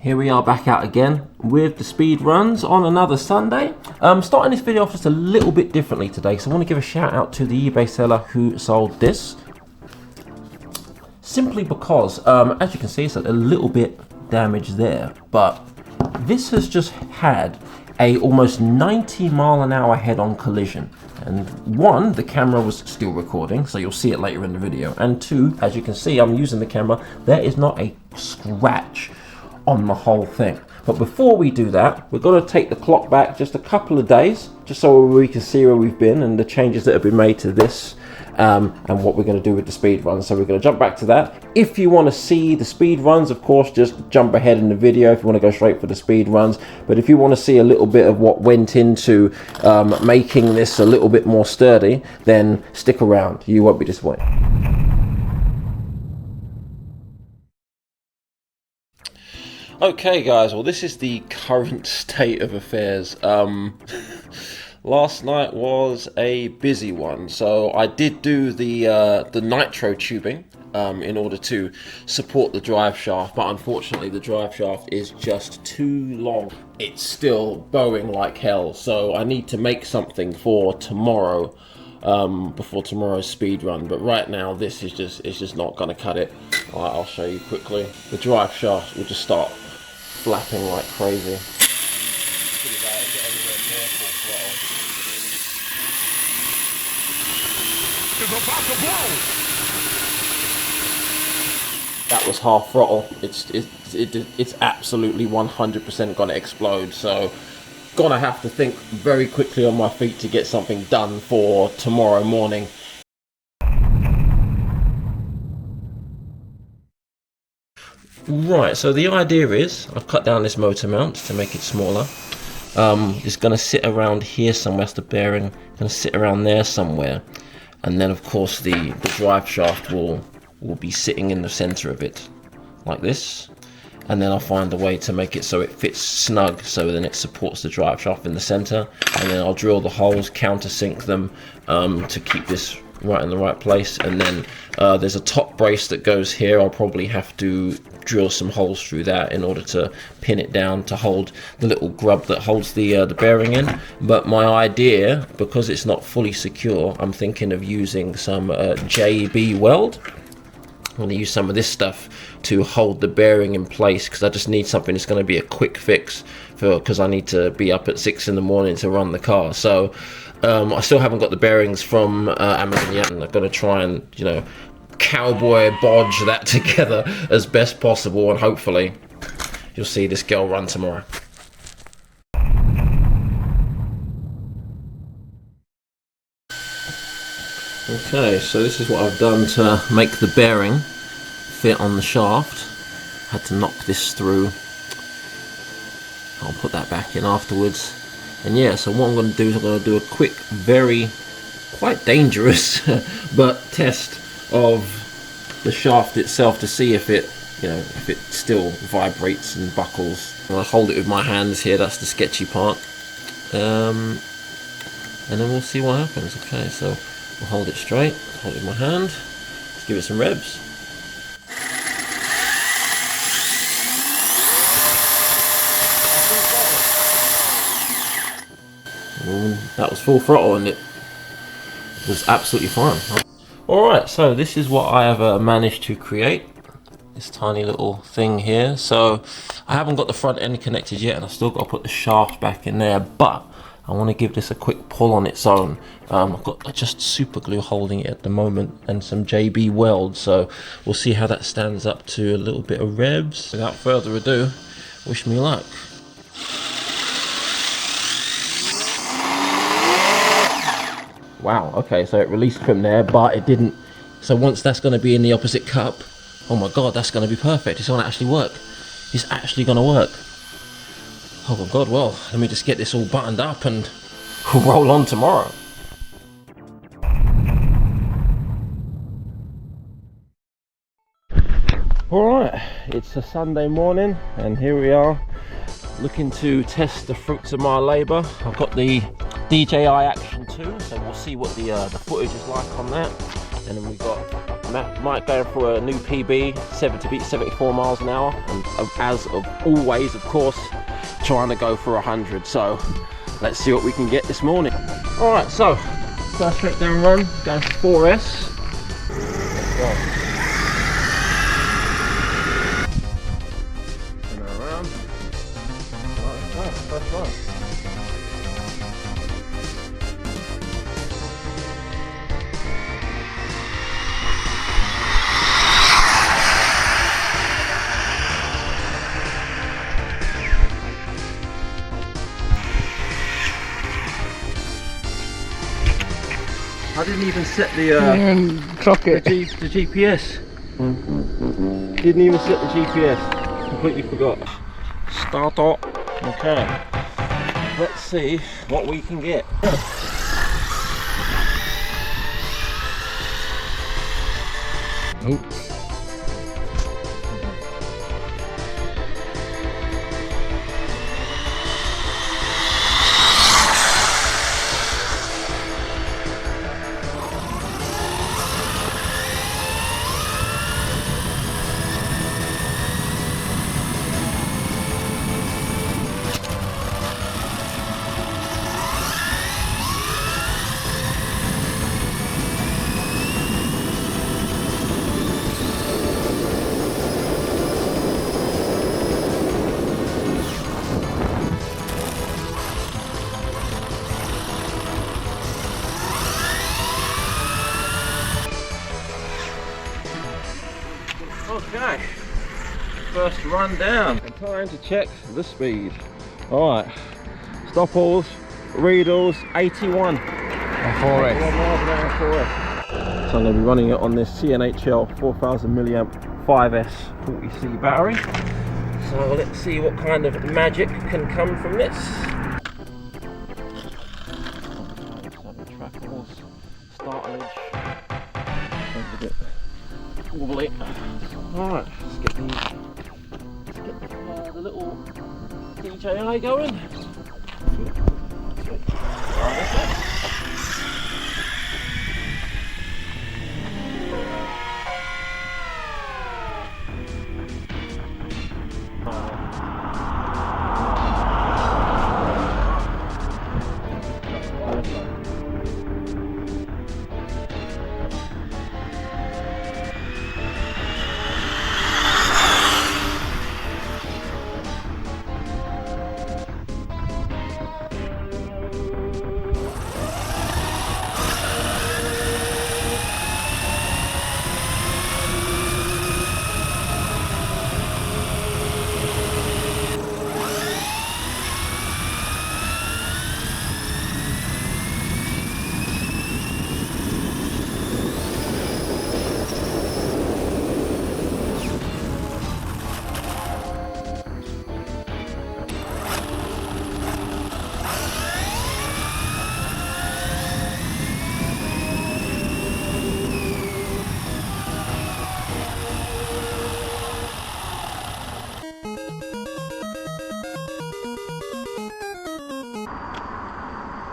Here we are back out again with the speed runs on another Sunday. Starting this video off just a little bit differently today, so I want to give a shout out to the eBay seller who sold this. Simply because, as you can see, it's a little bit damaged there, but this has just had a almost 90-mile-an-hour head-on collision. And one, the camera was still recording, so you'll see it later in the video. And two, as you can see, I'm using the camera, there is not a scratch on the whole thing. But before we do that, we're going to take the clock back just a couple of days, just so we can see where we've been and the changes that have been made to this, and what we're going to do with the speed runs. So we're going to jump back to that. If you want to see the speed runs, of course, just jump ahead in the video if you want to go straight for the speed runs. But if you want to see a little bit of what went into making this a little bit more sturdy, then stick around. You won't be disappointed. Okay guys, well this is the current state of affairs. Last night was a busy one, so I did do the nitro tubing in order to support the drive shaft, but unfortunately the drive shaft is just too long. It's still bowing like hell, so I need to make something for tomorrow, before tomorrow's speed run. But right now this is just not going to cut it. I'll show you quickly. The drive shaft will just start flapping like crazy. That was half throttle. It's absolutely 100% gonna explode. So gonna have to think very quickly on my feet to get something done for tomorrow morning. Right, so the idea is I've cut down this motor mount to make it smaller. It's going to sit around here somewhere. That's the bearing. Going to sit around there somewhere, and then of course the drive shaft will be sitting in the center of it, like this. And then I'll find a way to make it so it fits snug, so then it supports the drive shaft in the center. And then I'll drill the holes, countersink them to keep this right in the right place. And then there's a top brace that goes here. I'll probably have to drill some holes through that in order to pin it down to hold the little grub that holds the bearing in. But my idea, because it's not fully secure, I'm thinking of using some JB weld. I'm going to use some of this stuff to hold the bearing in place, because I just need something that's going to be a quick fix because I need to be up at 6 in the morning to run the car. So I still haven't got the bearings from Amazon yet, and I'm going to try and, you know, cowboy bodge that together as best possible, and hopefully you'll see this girl run tomorrow. Okay, so this is what I've done to make the bearing fit on the shaft. Had to knock this through. I'll put that back in afterwards. And yeah, so what I'm going to do is I'm going to do a quick, quite dangerous but test of the shaft itself to see if it, you know, if it still vibrates and buckles. I'm going to hold it with my hands here. That's the sketchy part. And then we'll see what happens. Okay, so we'll hold it straight, hold it with my hand, let's give it some revs. That was full throttle and it was absolutely fine. Alright, so this is what I have managed to create. This tiny little thing here. So I haven't got the front end connected yet, and I've still got to put the shaft back in there, but I want to give this a quick pull on its own. I've got just super glue holding it at the moment and some JB weld, so we'll see how that stands up to a little bit of revs. Without further ado, wish me luck. Wow, okay, so it released from there, but it didn't. So once that's going to be in the opposite cup, oh my god, that's going to be perfect. It's going to actually work. It's actually going to work. Oh my god, well, let me just get this all buttoned up and roll on tomorrow. Alright, it's a Sunday morning and here we are looking to test the fruits of my labour. I've got the DJI Action 2, so we'll see what the footage is like on that. And then we've got Might go for a new PB, 74 miles an hour, and as of always, of course, trying to go for 100. So let's see what we can get this morning. All right, so first straight down run, going for 4S. Turn around. Right, first run. I didn't even set the GPS. Didn't even set the GPS. Completely forgot. Start up. Okay. Let's see what we can get. Oh. Okay, first run down. And time to check the speed. All right, stop alls, readals, 81. 4S. So I'm going to be running it on this CNHL 4000 milliamp 5S 40C battery. So let's see what kind of magic can come from this. Startlage. A bit wobbly. Alright, let's get the little DJI going.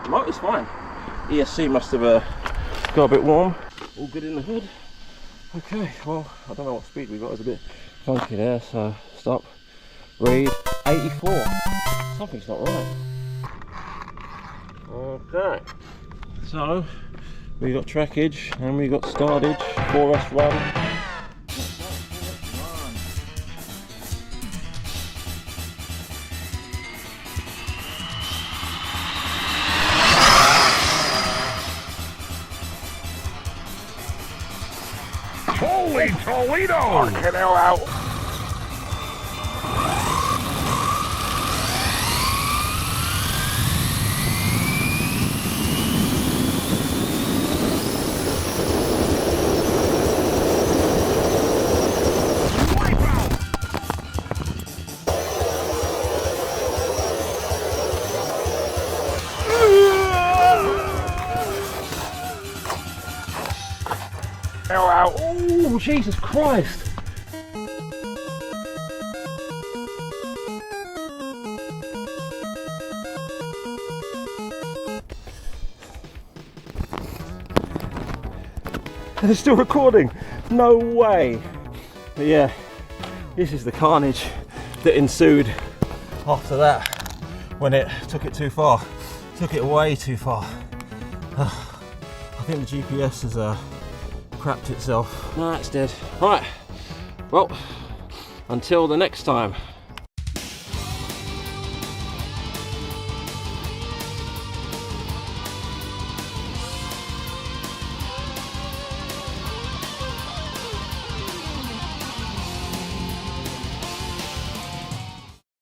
The motor's fine. ESC must have got a bit warm. All good in the hood. Okay, well, I don't know what speed we got. It's a bit funky there, so stop. Read 84. Something's not right. Okay. So, we got trackage and we got startage, 4S run. Holy Toledo! Fucking hell out. Hell out. Oh, Jesus Christ. It's still recording. No way. But yeah, this is the carnage that ensued after that when it took it too far. Took it way too far. I think the GPS has crapped itself. No, it's dead. Right, well, until the next time.